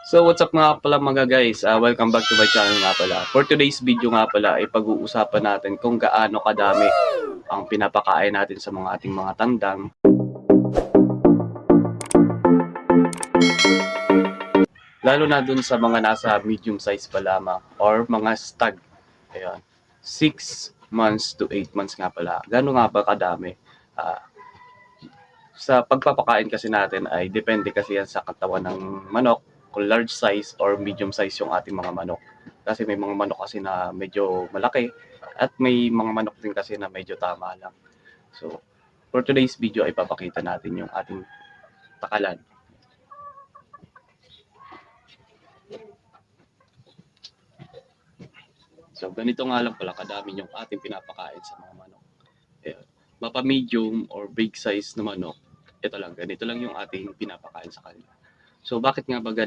So what's up nga pala mga guys, welcome back to my channel nga pala. For today's video nga pala ay pag-uusapan natin kung gaano kadami ang pinapakain natin sa mga ating mga tandang. Lalo na dun sa mga nasa medium size pa lamang or mga stag. Ayan, 6 months to 8 months nga pala. Gaano nga ba kadami? Sa pagpapakain kasi natin ay depende kasi yan sa katawan ng manok, kung large size or medium size yung ating mga manok. Kasi may mga manok kasi na medyo malaki at may mga manok din kasi na medyo tama lang. So, for today's video ay papakita natin yung ating takalan. So, ganito nga lang pala kadami yung ating pinapakain sa mga manok. Ayan. Mapa medium or big size na manok, ito lang, ganito lang yung ating pinapakain sa kanila. So, bakit nga ba